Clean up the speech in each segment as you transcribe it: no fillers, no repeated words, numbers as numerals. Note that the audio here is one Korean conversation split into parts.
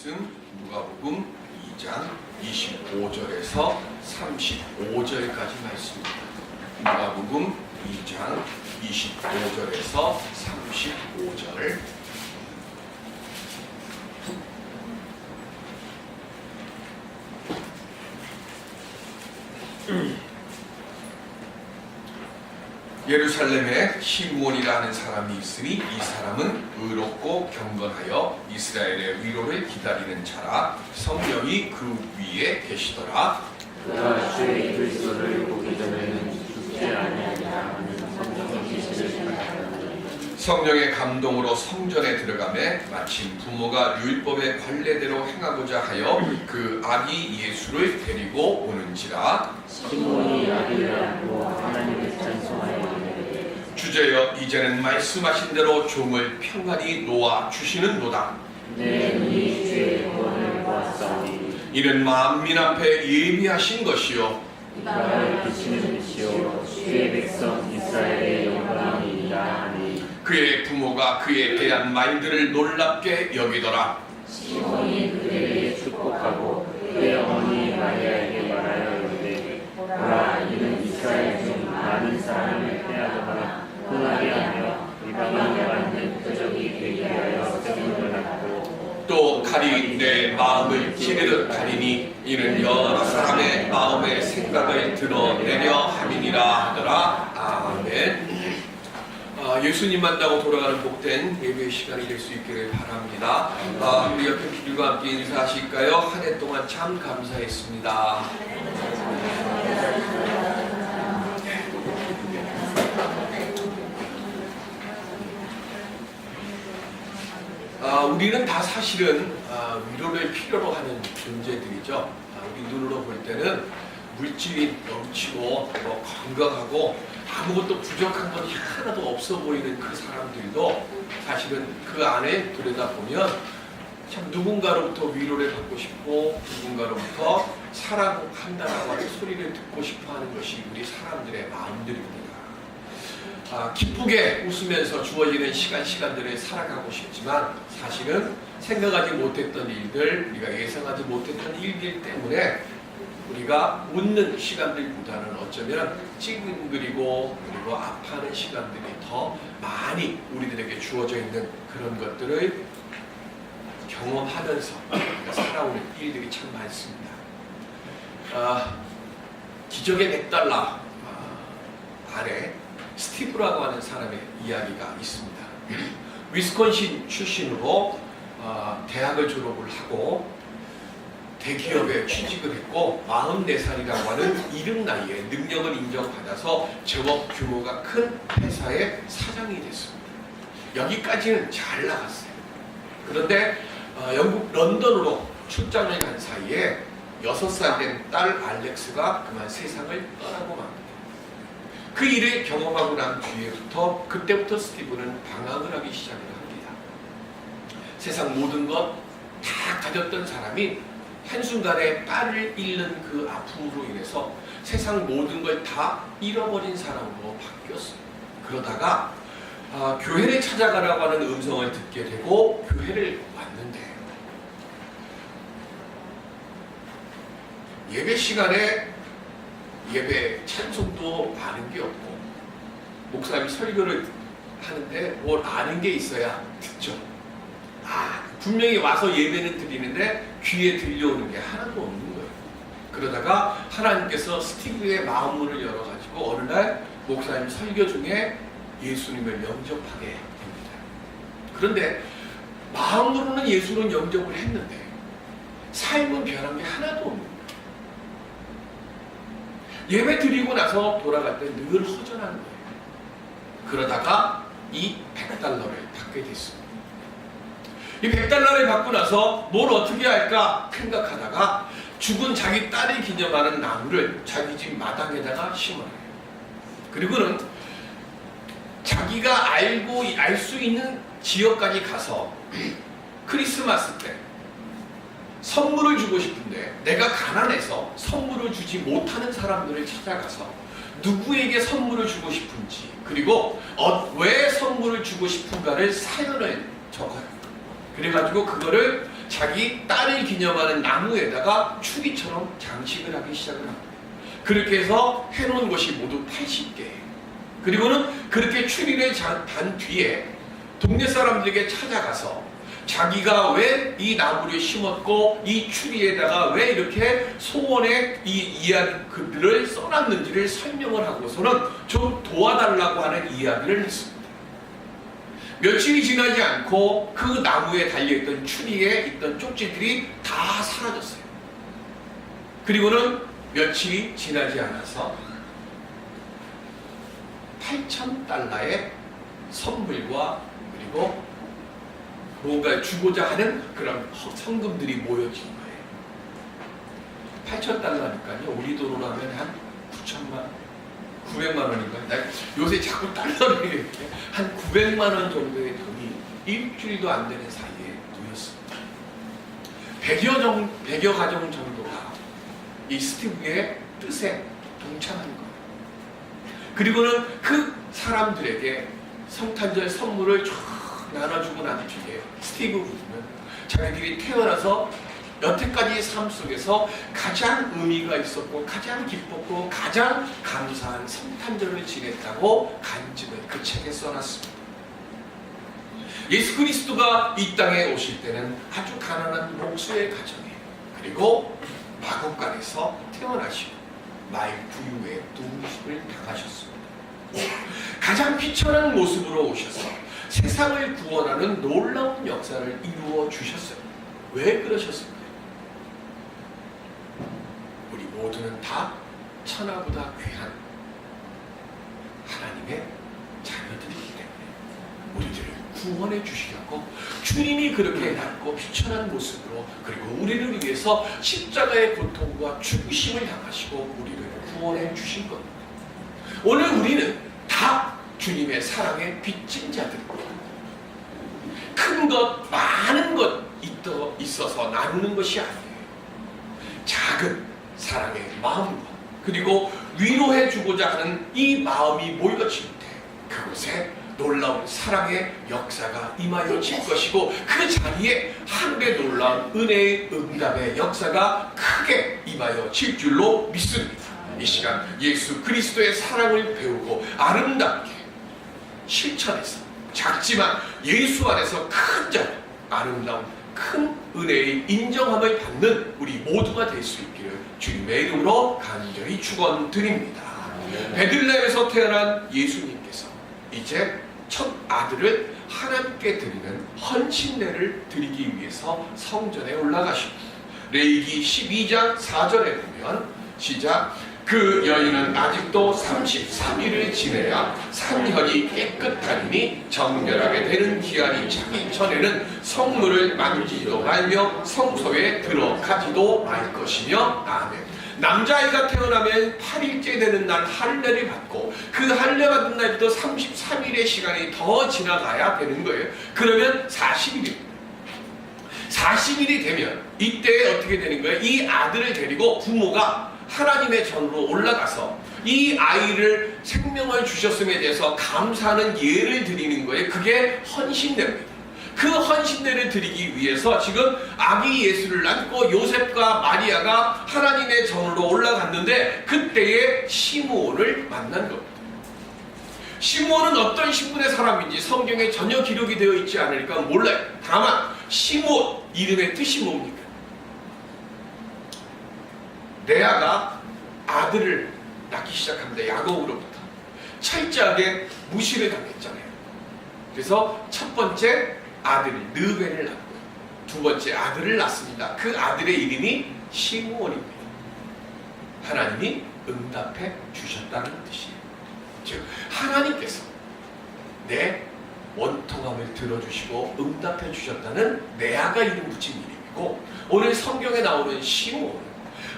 말씀 누가복음 2장 25절에서 35절까지 말씀입니다. 누가복음 2장 25절에서 35절. 예루살렘에 시므온이라 하는 사람이 있으니 이 사람은 의롭고 경건하여 이스라엘의 위로를 기다리는 자라. 성령이 그 위에 계시더라. 그가 주의 그리스도를 보기 전에는 죽지 아니하리라 하는 성령의 계시를 받았더니 성령의 감동으로 성전에 들어가매 마침 부모가 율법의 관례대로 행하고자 하여 그 아기 예수를 데리고 오는지라. 시몬이 아기를 안고 하나님을 찬송하여 주제여 이제는 말씀하신 대로 종을 평안히 놓아 주시는도다. 내 눈이 주의 구원을 보았사오니 이는 만민 앞에 예비하신 것이요 이가 비치는 빛이요 주의 백성 이스라엘의 영광이니라 하니 그의 부모가 그에 대한 말들을 놀랍게 여기더라. 시몬이 그에게 축복하고 그의 어머니 마리아에게 말하여 이르되 보라 이는 이스라엘 중 많은 사람을 빼앗아가 흥하게 하며 이방인에 받는 표적이 되게 하여 생명을 낳고 또 칼이 내 마음을 찌르듯 가리니 이는 여러 사람의 마음의 생각을 드러내려 함이니라 하더라. 아멘. 예수님 만나고 돌아가는 복된 예배의 시간이 될 수 있기를 바랍니다. 우리 옆에 기들과 함께 인사하실까요? 한 해 동안 참 감사했습니다. 우리는 다 사실은 위로를 필요로 하는 존재들이죠. 우리 눈으로 볼 때는 물질이 넘치고 건강하고 아무것도 부족한 건 하나도 없어 보이는 그 사람들도 사실은 그 안에 들여다보면 참 누군가로부터 위로를 받고 싶고 누군가로부터 사랑한다라고 하는 소리를 듣고 싶어 하는 것이 우리 사람들의 마음들입니다. 기쁘게 웃으면서 주어지는 시간들을 살아가고 싶지만 사실은 생각하지 못했던 일들, 우리가 예상하지 못했던 일들 때문에 우리가 웃는 시간들보다는 어쩌면 찡그리고 그리고 아파하는 시간들이 더 많이 우리들에게 주어져 있는 그런 것들을 경험하면서 우리가 살아오는 일들이 참 많습니다. 기적의 $100 안에 스티브라고 하는 사람의 이야기가 있습니다. 위스콘신 출신으로 대학을 졸업을 하고 대기업에 취직을 했고 44살이라고 하는 이른 나이에 능력을 인정받아서 제법 규모가 큰 회사의 사장이 됐습니다. 여기까지는 잘 나갔어요. 그런데 영국 런던으로 출장을 간 사이에 6살 된 딸 알렉스가 그만 세상을 떠나고 맙니다. 그 일을 경험하고 난 뒤에부터 그때부터 스티브는 방황을 하기 시작을 합니다. 세상 모든 것 다 가졌던 사람이 한순간에 딸을 잃는 그 아픔으로 인해서 세상 모든 걸 다 잃어버린 사람으로 바뀌었어요. 그러다가 교회를 찾아가라고 하는 음성을 듣게 되고 교회를 왔는데 예배 시간에 예배 찬송도 아는 게 없고 목사님이 설교를 하는데 뭘 아는 게 있어야 듣죠. 분명히 와서 예배는 드리는데 귀에 들려오는 게 하나도 없는 거예요. 그러다가 하나님께서 스티브의 마음문을 열어가지고 어느 날 목사님 설교 중에 예수님을 영접하게 됩니다. 그런데 마음으로는 예수는 영접을 했는데 삶은 변한 게 하나도 없는 거예요. 예배 드리고 나서 돌아갈 때 늘 허전한 거예요. 그러다가 이 $100를 받게 됐습니다. 이 $100를 받고 나서 뭘 어떻게 할까 생각하다가 죽은 자기 딸을 기념하는 나무를 자기 집 마당에다가 심어요. 그리고는 자기가 알 수 있는 지역까지 가서 크리스마스 때 선물을 주고 싶은데 내가 가난해서 선물을 주지 못하는 사람들을 찾아가서 누구에게 선물을 주고 싶은지 그리고 왜 선물을 주고 싶은가를 사연을 적어요. 그래가지고 그거를 자기 딸을 기념하는 나무에다가 추리처럼 장식을 하기 시작을 합니다. 그렇게 해서 해놓은 것이 모두 80개예요. 그리고는 그렇게 추리를 단 뒤에 동네 사람들에게 찾아가서 자기가 왜 이 나무를 심었고 이 추리에다가 왜 이렇게 소원의 이 이야기들을 써놨는지를 설명을 하고서는 좀 도와달라고 하는 이야기를 했습니다. 며칠이 지나지 않고 그 나무에 달려있던 추리에 있던 쪽지들이 다 사라졌어요. 그리고는 며칠이 지나지 않아서 $8,000의 선물과 그리고 뭔가 주고자 하는 그런 성금들이 모여진 거예요. $8,000니까요. 우리 돈으로 하면 한 900만 원인가요? 요새 자꾸 달러를 이렇게 한 900만 원 정도의 돈이 일주일도 안 되는 사이에 모였습니다. 100여 가정 정도가 이 스티브의 뜻에 동참한 거예요. 그리고는 그 사람들에게 성탄절 선물을 쫙 나눠주고 난 뒤에 스티브 부부는 자기들이 태어나서 여태까지 삶 속에서 가장 의미가 있었고 가장 기뻤고 가장 감사한 성탄절을 지냈다고 간증을 그 책에 써놨습니다. 예수 그리스도가 이 땅에 오실 때는 아주 가난한 목수의 가정에 그리고 마곡간에서 태어나시고 마일 부유에 누우심을 당하셨습니다. 가장 비천한 모습으로 오셔서 세상을 구원하는 놀라운 역사를 이루어 주셨어요. 왜 그러셨을까요? 우리 모두는 다 천하보다 귀한 하나님의 자녀들이기 때문에 우리들을 구원해 주시려고 주님이 그렇게 낮고 비천한 모습으로 그리고 우리를 위해서 십자가의 고통과 죽으심을 당하시고 우리를 구원해 주신 겁니다. 오늘 우리는 다 주님의 사랑의 빚진 자들입니다. 큰 것, 많은 것 있어서 나누는 것이 아니에요. 작은 사랑의 마음과 그리고 위로해 주고자 하는 이 마음이 모여질 때 그곳에 놀라운 사랑의 역사가 임하여질 것이고 그 자리에 하늘의 놀라운 은혜의 응답의 역사가 크게 임하여질 줄로 믿습니다. 이 시간 예수 그리스도의 사랑을 배우고 아름답게 실천해서 작지만 예수 안에서 큰 자리, 아름다운 큰 은혜의 인정함을 받는 우리 모두가 될 수 있기를 주님의 이름으로 간절히 축원드립니다. 베들레헴에서 태어난 예수님께서 이제 첫 아들을 하나님께 드리는 헌신례를 드리기 위해서 성전에 올라가십니다. 레위기 12장 4절에 보면 시작. 그 여인은 아직도 33일을 지내야 산혈이 깨끗하니 정결하게 되는 기한이 차기 전에는 성물을 만지지도 말며 성소에 들어가지도 말 것이며 아멘. 남자아이가 태어나면 8일째 되는 날 할례를 받고 그 할례 받은 날부터 33일의 시간이 더 지나가야 되는 거예요. 그러면 40일입니다. 40일이 되면 이때 어떻게 되는 거예요? 이 아들을 데리고 부모가 하나님의 전으로 올라가서 이 아이를 생명을 주셨음에 대해서 감사하는 예를 드리는 거예요. 그게 헌신례입니다. 그 헌신례를 드리기 위해서 지금 아기 예수를 낳고 요셉과 마리아가 하나님의 전으로 올라갔는데 그때에 시므온을 만난 겁니다. 시므온은 어떤 신분의 사람인지 성경에 전혀 기록이 되어 있지 않으니까 몰라요. 다만 시므온 이름의 뜻이 뭡니까? 레아가 아들을 낳기 시작합니다. 야곱으로부터. 철저하게 무시를 당했잖아요. 그래서 첫 번째 아들 르벤을 낳고요. 두 번째 아들을 낳습니다. 그 아들의 이름이 시므온입니다. 하나님이 응답해 주셨다는 뜻이에요. 즉 하나님께서 내 원통함을 들어주시고 응답해 주셨다는 레아가 이름 붙인 이름이고 오늘 성경에 나오는 시므온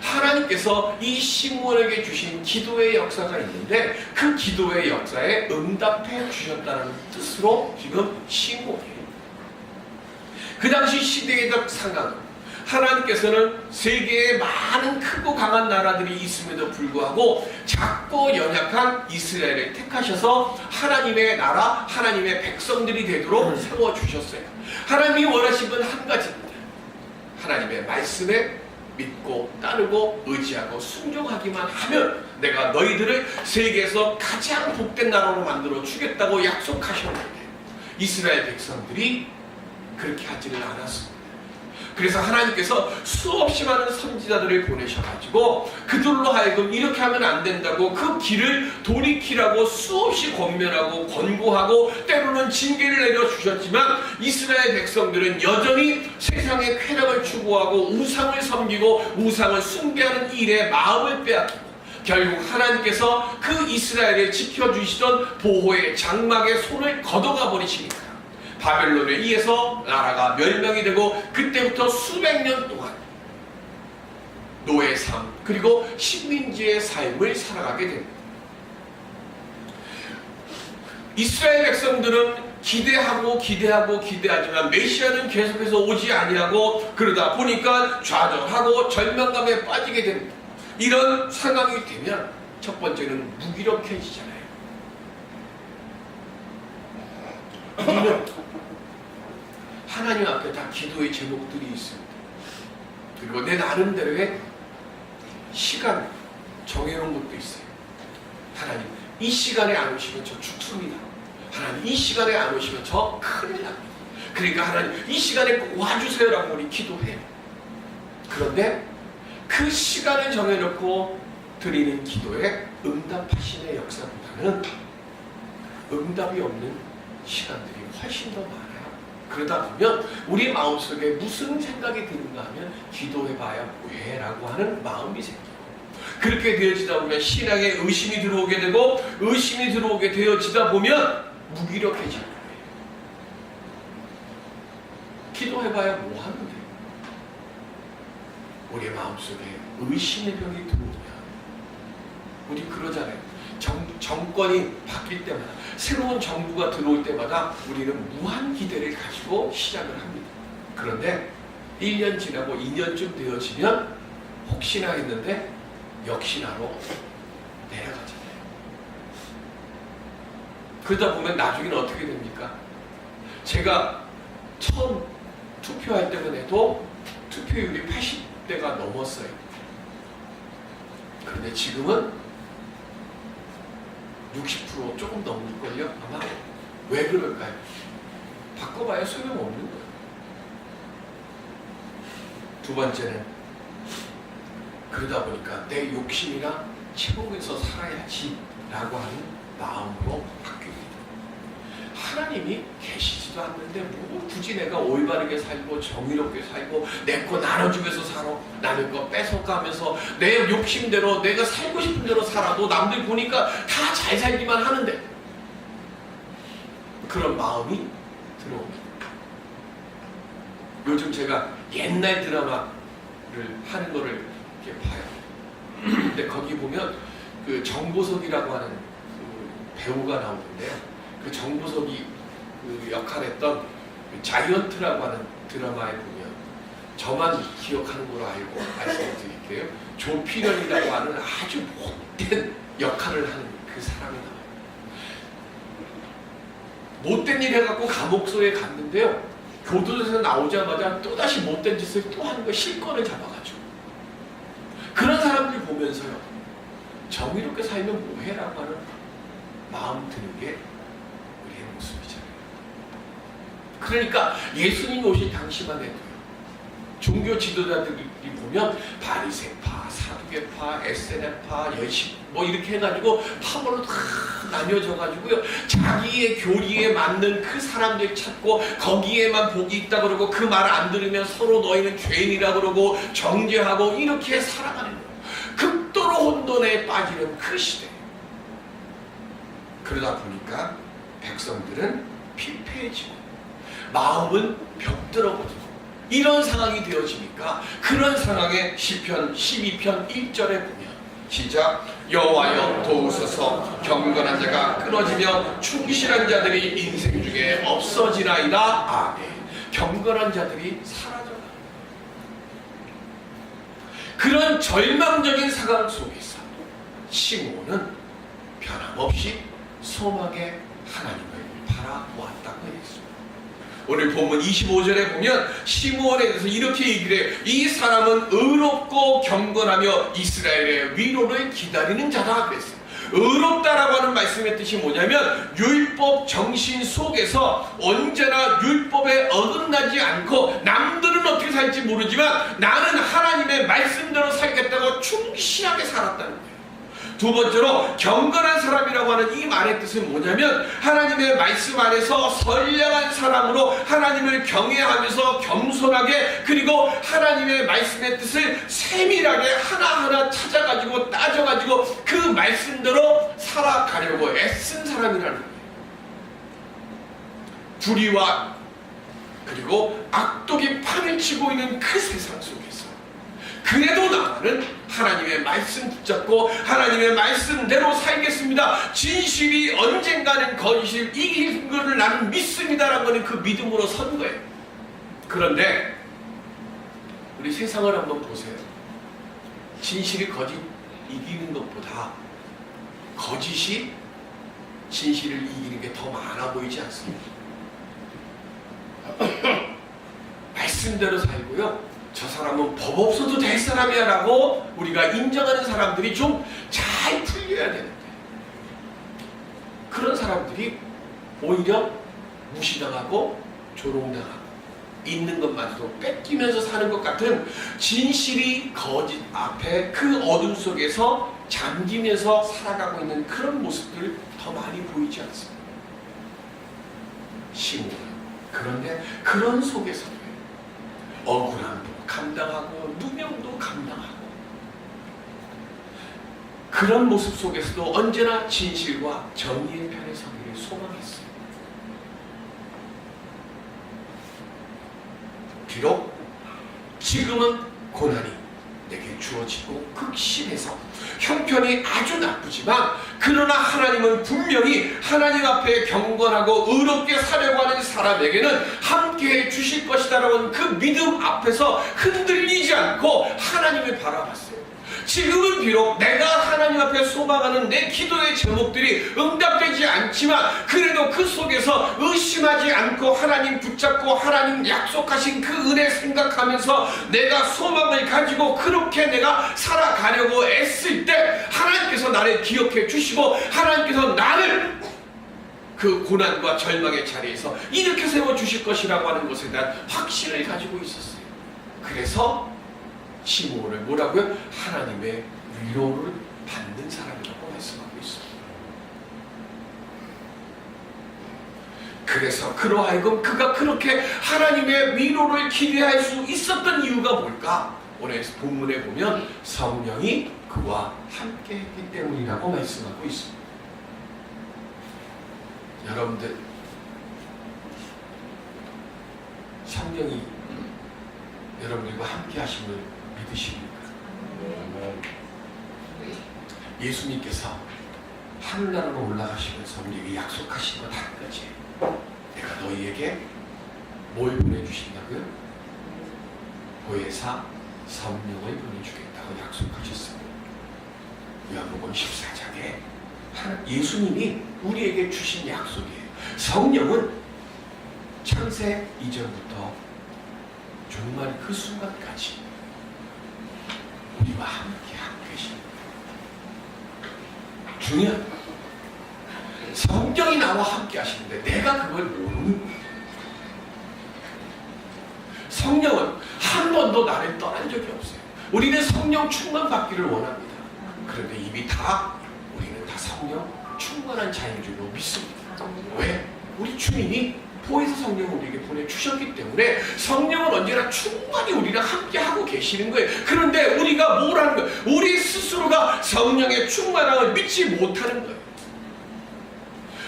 하나님께서 이 시므온에게 주신 기도의 역사가 있는데 그 기도의 역사에 응답해 주셨다는 뜻으로 지금 시므온이에요. 그 당시 시대의 상황은 하나님께서는 세계에 많은 크고 강한 나라들이 있음에도 불구하고 작고 연약한 이스라엘을 택하셔서 하나님의 나라, 하나님의 백성들이 되도록 세워주셨어요. 하나님이 원하신 건 한 가지입니다. 하나님의 말씀에 믿고 따르고 의지하고 순종하기만 하면 내가 너희들을 세계에서 가장 복된 나라로 만들어 주겠다고 약속하셨는데 이스라엘 백성들이 그렇게 하지를 않았습니다. 그래서 하나님께서 수없이 많은 선지자들을 보내셔가지고 그들로 하여금 이렇게 하면 안 된다고 그 길을 돌이키라고 수없이 권면하고 권고하고 때로는 징계를 내려주셨지만 이스라엘 백성들은 여전히 세상의 쾌락을 추구하고 우상을 섬기고 우상을 숭배하는 일에 마음을 빼앗기고 결국 하나님께서 그 이스라엘을 지켜주시던 보호의 장막의 손을 걷어가 버리시니까 바벨론에 의해서 나라가 멸망이 되고 그때부터 수백 년 동안 노예 삶 그리고 식민지의 삶을 살아가게 됩니다. 이스라엘 백성들은 기대하지만 메시아는 계속해서 오지 아니하고 그러다 보니까 좌절하고 절망감에 빠지게 됩니다. 이런 상황이 되면 첫 번째는 무기력해지잖아요. 우리는 하나님 앞에 다 기도의 제목들이 있습니다. 그리고 내 나름대로의 시간 정해놓은 것도 있어요. 하나님 이 시간에 안 오시면 저 죽습니다. 하나님 이 시간에 안 오시면 저 큰일 납니다. 그러니까 하나님 이 시간에 꼭 와주세요라고 우리 기도해요. 그런데 그 시간을 정해놓고 드리는 기도에 응답하심의 역사보다는 응답이 없는 시간들이 훨씬 더 많아요. 그러다 보면 우리 마음속에 무슨 생각이 드는가 하면 기도해봐야 뭐해 라고 하는 마음이 생기고 그렇게 되어지다 보면 신앙에 의심이 들어오게 되고 의심이 들어오게 되어지다 보면 무기력해지는 거예요. 기도해봐야 뭐 하는데 우리 마음속에 의심의 병이 들어오면 우리 그러잖아요. 정권이 바뀔 때마다 새로운 정부가 들어올 때마다 우리는 무한 기대를 가지고 시작을 합니다. 그런데 1년 지나고 2년쯤 되어지면 혹시나 했는데 역시나로 내려가잖아요. 그러다 보면 나중에는 어떻게 됩니까? 제가 처음 투표할 때만 해도 투표율이 80대가 넘었어요. 그런데 지금은 60% 조금 넘을걸요? 아마 왜 그럴까요? 바꿔봐야 소용없는 거예요. 두 번째는 그러다 보니까 내 욕심이나 체복에서 살아야지 라고 하는 마음으로 바뀌게 돼요. 하나님이 계시지도 않는데 뭐 굳이 내가 올바르게 살고 정의롭게 살고 내 거 나눠주면서 살아 남의 거 뺏어가면서 내 욕심대로 내가 살고 싶은 대로 살아도 남들 보니까 다 잘 살기만 하는데 그런 마음이 들어옵니다. 요즘 제가 옛날 드라마를 하는 거를 이렇게 봐요. 근데 거기 보면 그 정보석이라고 하는 그 배우가 나오는데요. 그 정보석이 그 역할했던 그 자이언트라고 하는 드라마에 보면 저만 기억하는 걸로 알고 말씀드릴게요. 조피련이라고 하는 아주 못된 역할을 하는 그 사람이 나와요. 못된 일 해갖고 감옥소에 갔는데요. 교도소에서 나오자마자 또다시 못된 짓을 또 하는 거 실권을 잡아가지고 그런 사람들 보면서요. 정의롭게 살면 뭐해? 라고 하는 마음 드는 게 우리의 모습이잖아요. 그러니까 예수님 오실 당시만 해도요. 종교 지도자들이 보면 바리새파, 사두개파, 에세네파, 여십 뭐 이렇게 해가지고 파벌로 다 나뉘어져가지고요. 자기의 교리에 맞는 그 사람들 찾고 거기에만 복이 있다 그러고 그 말 안 들으면 서로 너희는 죄인이라 그러고 정죄하고 이렇게 살아가는 거예요. 극도로 혼돈에 빠지는 그 시대. 그러다 보니까 백성들은 피폐해지고 마음은 벽들어버리고 이런 상황이 되어지니까 그런 상황에 시편 12편 1절에 보면 시작 여호와여 도우소서 경건한 자가 끊어지며 충실한 자들이 인생 중에 없어지나이다. 아멘. 경건한 자들이 사라져가. 그런 절망적인 상황 속에서 시므온은 변함없이 소망의 하나님을 바라보았다고 했습니다. 오늘 본문 25절에 보면 시므온에 대해서 이렇게 얘기를 해요. 이 사람은 의롭고 경건하며 이스라엘의 위로를 기다리는 자다 그랬어요. 의롭다라고 하는 말씀의 뜻이 뭐냐면 율법 정신 속에서 언제나 율법에 어긋나지 않고 남들은 어떻게 살지 모르지만 나는 하나님의 말씀대로 살겠다고 충실하게 살았다는 거예요. 두 번째로 경건한 사람이라고 하는 이 말의 뜻은 뭐냐면 하나님의 말씀 안에서 선량한 사람으로 하나님을 경외하면서 겸손하게 그리고 하나님의 말씀의 뜻을 세밀하게 하나하나 찾아가지고 따져가지고 그 말씀대로 살아가려고 애쓴 사람이라는 거예요. 불의와 그리고 악독이 판을 치고 있는 그 세상 속에서 그래도 나는 하나님의 말씀 붙잡고 하나님의 말씀대로 살겠습니다. 진실이 언젠가는 거짓을 이길 것을 나는 믿습니다라는 것은 그 믿음으로 선 거예요. 그런데 우리 세상을 한번 보세요. 진실이 거짓 이기는 것보다 거짓이 진실을 이기는 게 더 많아 보이지 않습니까? 말씀대로 살고요. 저 사람은 법 없어도 될 사람이야 라고 우리가 인정하는 사람들이 좀 잘 풀려야 되는데 그런 사람들이 오히려 무시당하고 조롱당하고 있는 것마저도 뺏기면서 사는 것 같은 진실이 거짓 앞에 그 어둠 속에서 잠기면서 살아가고 있는 그런 모습들 더 많이 보이지 않습니다. 시므온 그런데 그런 속에서도 억울함도 감당하고 누명도 감당하고 그런 모습 속에서도 언제나 진실과 정의의 편에 서기를 소망했어요. 비록 지금은 고난이 내게 주어지고 극심해서 형편이 아주 나쁘지만 그러나 하나님은 분명히 하나님 앞에 경건하고 의롭게 살려고 하는 사람에게는 함께해 주실 것이다라는 그 믿음 앞에서 흔들리지 않고 하나님을 바라봤어요. 지금은 비록 내가 하나님 앞에 소망하는 내 기도의 제목들이 응답되지 않지만 그래도 그 속에서 의심하지 않고 하나님 붙잡고 하나님 약속하신 그 은혜 생각하면서 내가 소망을 가지고 그렇게 내가 살아가려고 애쓸 때 하나님께서 나를 기억해 주시고 하나님께서 나를 그 고난과 절망의 자리에서 이렇게 세워주실 것이라고 하는 것에 대한 확신을 가지고 있었어요. 그래서 시므온을 뭐라고요? 하나님의 위로를 받는 사람이라고 말씀하고 있습니다. 그래서 그로 하여금 그가 그렇게 하나님의 위로를 기대할 수 있었던 이유가 뭘까? 오늘 본문에 보면 성령이 그와 함께 했기 때문이라고 말씀하고 있습니다. 여러분들 성령이 여러분들과 함께 하심을 믿으십니까? 예수님께서 하늘나라로 올라가시면서 우리에게 약속하신 것 한 가지, 내가 너희에게 뭘 보내주신다고요? 보혜사 성령을 보내주겠다고 약속하셨습니다. 요한복음 14장에 예수님이 우리에게 주신 약속이에요. 성령은 창세 이전부터 정말 그 순간까지 우리와 함께 하고 계십니다. 중요한 것. 성령이 나와 함께 하시는데 내가 그걸 모르는 거예요. 성령은 한 번도 나를 떠난 적이 없어요. 우리는 성령 충만 받기를 원합니다. 그런데 이미 우리는 다 성령 충만한 자인 줄로 믿습니다. 왜? 우리 주님이 보혜사 성령을 우리에게 보내주셨기 때문에 성령은 언제나 충만히 우리랑 함께하고 계시는 거예요. 그런데 우리가 뭘 하는 거예요? 우리 스스로가 성령의 충만함을 믿지 못하는 거예요.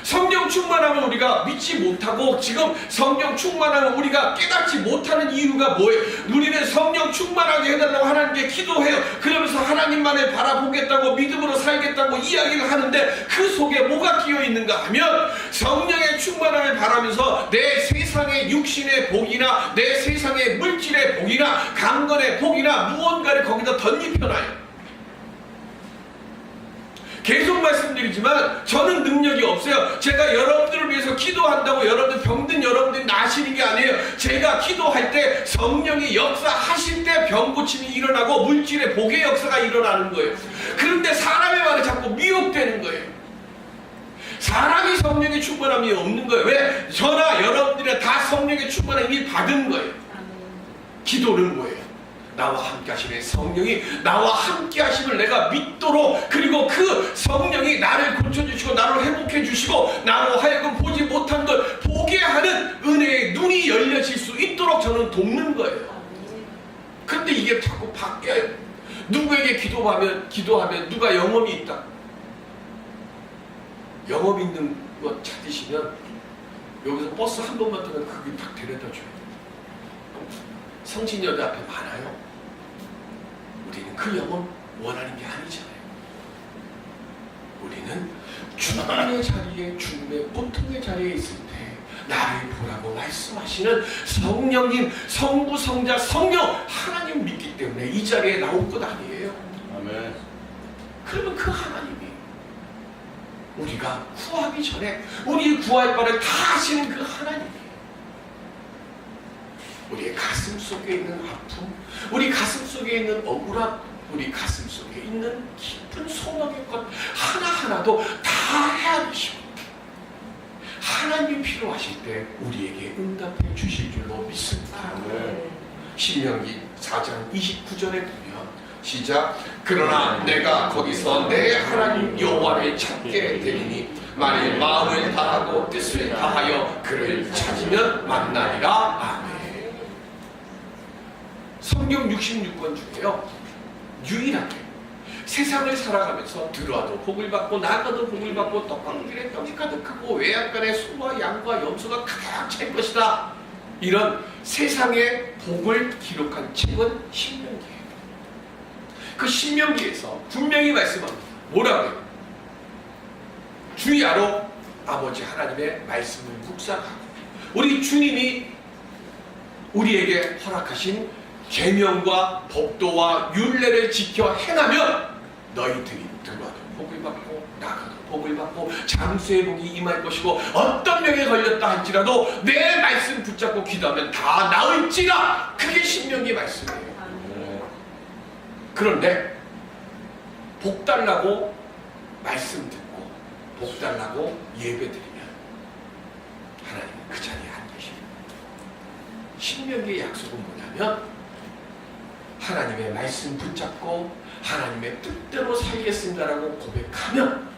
성령 충만함을 우리가 믿지 못하고 지금 성령 충만함을 우리가 깨닫지 못하는 이유가 뭐예요? 우리는 성령 충만하게 해달라고 하나님께 기도해요. 그러면서 하나님만을 바라보겠다고 믿음으로 살겠다고 이야기를 하는데 그 속에 뭐가 끼어 있는가 하면 성령의 충만함을 바라면서 내 세상의 육신의 복이나 내 세상의 물질의 복이나 강건의 복이나 무언가를 거기다 덧입혀놔요. 계속 말씀드리지만 저는 능력이 없어요. 제가 여러분들을 위해서 그래서 기도한다고 여러분들 병든 여러분들이 나으시는 게 아니에요. 제가 기도할 때 성령이 역사하실 때 병 고침이 일어나고 물질의 복의 역사가 일어나는 거예요. 그런데 사람의 말에 자꾸 미혹되는 거예요. 사람이 성령의 충만함이 없는 거예요. 왜? 저나 여러분들이 다 성령의 충만함을 이미 받은 거예요. 기도는 뭐예요? 나와 함께 하시는 성령이 나와 함께 하심을 내가 믿도록, 그리고 그 성령이 나를 고쳐주시고 나를 회복해 주시고 나로 하여금 보지 못한 걸 보게 하는 은혜의 눈이 열려질 수 있도록 저는 돕는 거예요. 그런데 이게 자꾸 바뀌어요. 누구에게 기도하면 누가 영험이 있다, 영험 있는 거 찾으시면 여기서 버스 한 번만 타면 그게 딱 데려다 줘요. 성신여대 앞에 많아요. 우리는 그 영혼 원하는 게 아니잖아요. 우리는 죽음의 자리에, 죽음의 고통의 자리에 있을 때 나를 보라고 말씀하시는 성령님, 성부, 성자, 성령 하나님 믿기 때문에 이 자리에 나올 것 아니에요. 아멘. 그러면 그 하나님이 우리가 구하기 전에 우리의 구할 바를 다 하시는 그 하나님이 우리의 가슴 속에 있는 아픔, 우리 가슴 속에 있는 억울함, 우리 가슴 속에 있는 깊은 소망의 것 하나하나도 다 헤아리시고 하나님이 필요하실 때 우리에게 응답해 주실 줄로 믿습니다. 신명기 4장 29절에 보면 시작. 그러나 내가 거기서 내 하나님 여호와를 찾게 되리니 만일 마음을 다하고 뜻을 다하여 그를 찾으면 만나리라. 아멘. 성경 66권 중에요, 유일하게 세상을 살아가면서 들어와도 복을 받고 나가도 복을 받고 떡방길에 떡이 가득하고 외양간에 소와 양과 염소가 가득 찰 것이다, 이런 세상의 복을 기록한 책은 신명기예요. 그 신명기에서 분명히 말씀합니다. 뭐라고요? 주야로 아버지 하나님의 말씀을 묵상하고 우리 주님이 우리에게 허락하신 계명과 법도와 율례를 지켜 행하면 너희들이 들어와도 복을 받고 나가도 복을 받고 장수의 복이 임할 것이고 어떤 병에 걸렸다 할지라도 내 말씀 붙잡고 기도하면 다 나을지라. 그게 신명기 말씀이에요. 그런데 복 달라고 말씀 듣고 복 달라고 예배 드리면 하나님은 그 자리에 안 계십니다. 신명기의 약속은 뭐냐면 하나님의 말씀 붙잡고 하나님의 뜻대로 살겠습니다라고 고백하면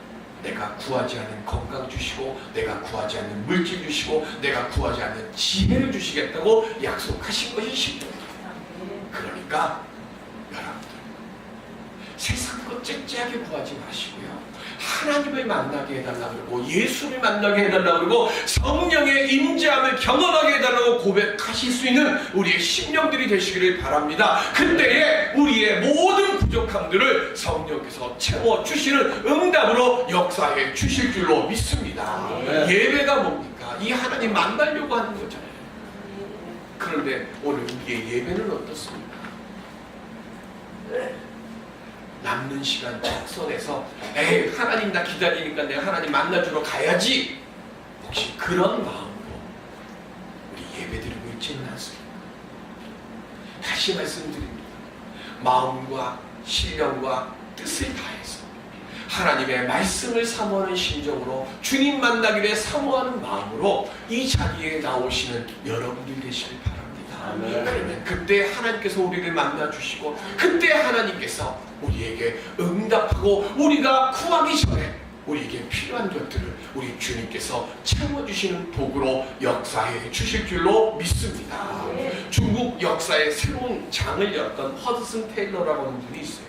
내가 구하지 않는 건강 주시고 내가 구하지 않는 물질 주시고 내가 구하지 않는 지혜를 주시겠다고 약속하신 것이 신명기예요. 그러니까 여러분들 세상 것 째째하게 구하지 마시고요, 하나님을 만나게 해달라고 그러고 예수를 만나게 해달라고 그러고 성령의 임재함을 경험하게 해달라고 고백하실 수 있는 우리의 심령들이 되시기를 바랍니다. 그때에 우리의 모든 부족함들을 성령께서 채워주시는 응답으로 역사해 주실 줄로 믿습니다. 예배가 뭡니까? 이 하나님 만나려고 하는 거잖아요. 그런데 오늘 우리의 예배는 어떻습니까? 남는 시간 적선에서 에이 하나님 나 기다리니까 내가 하나님 만나주러 가야지, 혹시 그런 마음으로 우리 예배드리고 있지는 않습니다. 다시 말씀드립니다. 마음과 신령과 뜻을 다해서 하나님의 말씀을 사모하는 심정으로 주님 만나기를 사모하는 마음으로 이 자리에 나오시는 여러분들 되시길 바랍니다. 그러면 그때 하나님께서 우리를 만나주시고 그때 하나님께서 우리에게 응답하고 우리가 구하기 전에 우리에게 필요한 것들을 우리 주님께서 채워주시는 복으로 역사해 주실 줄로 믿습니다. 중국 역사의 새로운 장을 열었던 허드슨 테일러라고 하는 분이 있어요.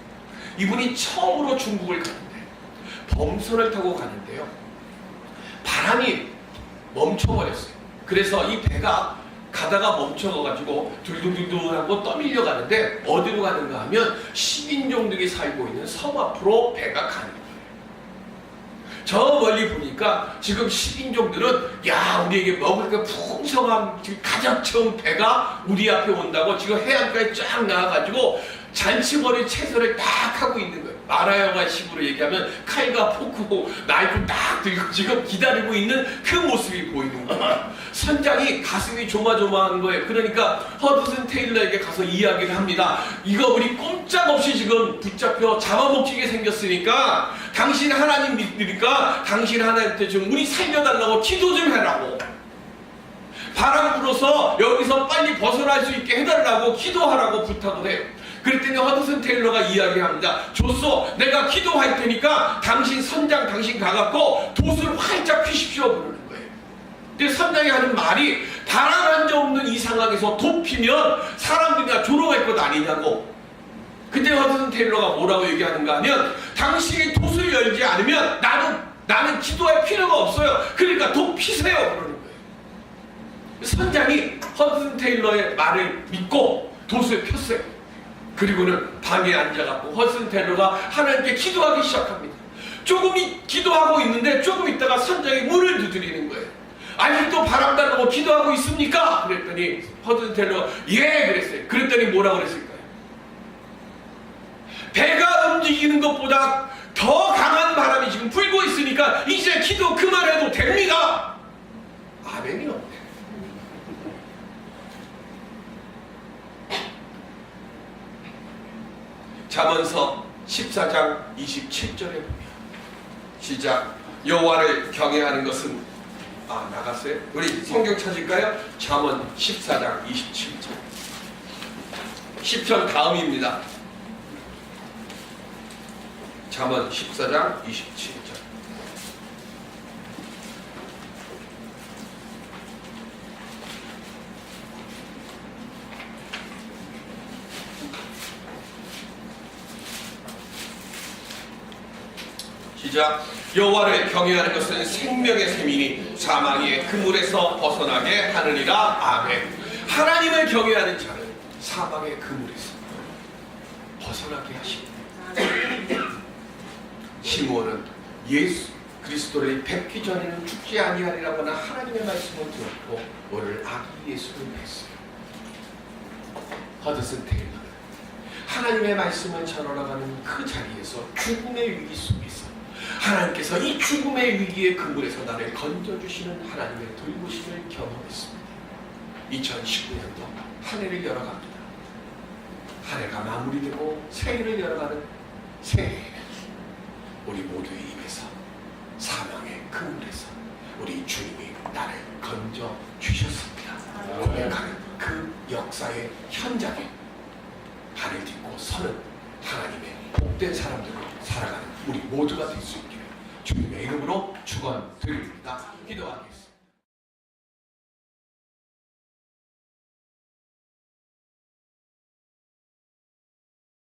이분이 처음으로 중국을 가는데 범선을 타고 가는데요, 바람이 멈춰버렸어요. 그래서 이 배가 가다가 멈춰가지고 둘둘둘둘하고 떠밀려 가는데 어디로 가는가 하면 식인종들이 살고 있는 섬 앞으로 배가 가는 거예요. 저 멀리 보니까 지금 식인종들은 야 우리에게 먹을 게 풍성한 지금 가장 처음 배가 우리 앞에 온다고 지금 해안가에 쫙 나와가지고 잔치거리 채소를 딱 하고 있는 거예요. 마라영화 식으로 얘기하면 칼과 포크, 나이프 딱 들고 지금 기다리고 있는 그 모습이 보이는 거예요. 선장이 가슴이 조마조마한 거예요. 그러니까 허드슨 테일러에게 가서 이야기를 합니다. 이거 우리 꼼짝없이 지금 붙잡혀 잡아먹히게 생겼으니까 당신 하나님 믿으니까 당신 하나님한테 좀 우리 살려달라고 기도 좀 해라고. 바람 불어서 여기서 빨리 벗어날 수 있게 해달라고 기도하라고 부탁을 해요. 그랬더니 허드슨 테일러가 이야기합니다. 좋소, 내가 기도할 테니까 당신 선장 당신 가갖고 돛을 활짝 펴십시오 그러는 거예요. 근데 선장이 하는 말이 단 한 점 없는 이 상황에서 돛 피면 사람들이 다 조롱할 것 아니냐고. 근데 허드슨 테일러가 뭐라고 얘기하는가 하면 당신이 돛을 열지 않으면 나는 기도할 필요가 없어요. 그러니까 돛 피세요 그러는 거예요. 선장이 허드슨 테일러의 말을 믿고 돛을 폈어요. 그리고는 방에 앉아갖고 허드슨 테일러가 하나님께 기도하기 시작합니다. 조금 기도하고 있는데 조금 있다가 선장이 문을 두드리는 거예요. 아직도 바람 달라고 기도하고 있습니까? 그랬더니 허드슨 테일러가 예 그랬어요. 그랬더니 뭐라고 그랬을까요? 배가 움직이는 것보다 더 강한 바람이 지금 불고 있으니까 이제 기도 그만해도 됩니다. 아멘이 없네. 잠언서 14장 27절에 보면 시작. 여호와를 경외하는 것은 나갔어요? 우리 성경 찾을까요? 잠언 14장 27절. 10편 다음입니다. 잠언 14장 27절. 시작. 여호와를 경외하는 것은 생명의 셈이니 사망의 그물에서 벗어나게 하느니라. 아멘. 하나님을 경외하는 자는 사망의 그물에서 벗어나게 하십니다. 시므온은 예수 그리스도를 뵙기 전에는 죽지 아니하리라거나 하나님의 말씀을 들었고 오늘 아기 예수를 뵀어요. 허드슨 테일러는 하나님의 말씀을 전하러가는 그 자리에서 죽음의 위기 속에서 하나님께서 이 죽음의 위기의 그물에서 나를 건져주시는 하나님의 돌보심을 경험했습니다. 2019년도 한 해를 열어갑니다. 한 해가 마무리되고 새해를 열어가는 새해에는 우리 모두의 입에서 사망의 그물에서 우리 주님이 나를 건져주셨습니다. 고백하는 그 역사의 현장에 발을 딛고 서는 하나님의 복된 사람들로 살아가는 우리 모두가 될 수 있기를 주님의 이름으로 축원드립니다. 기도하겠습니다.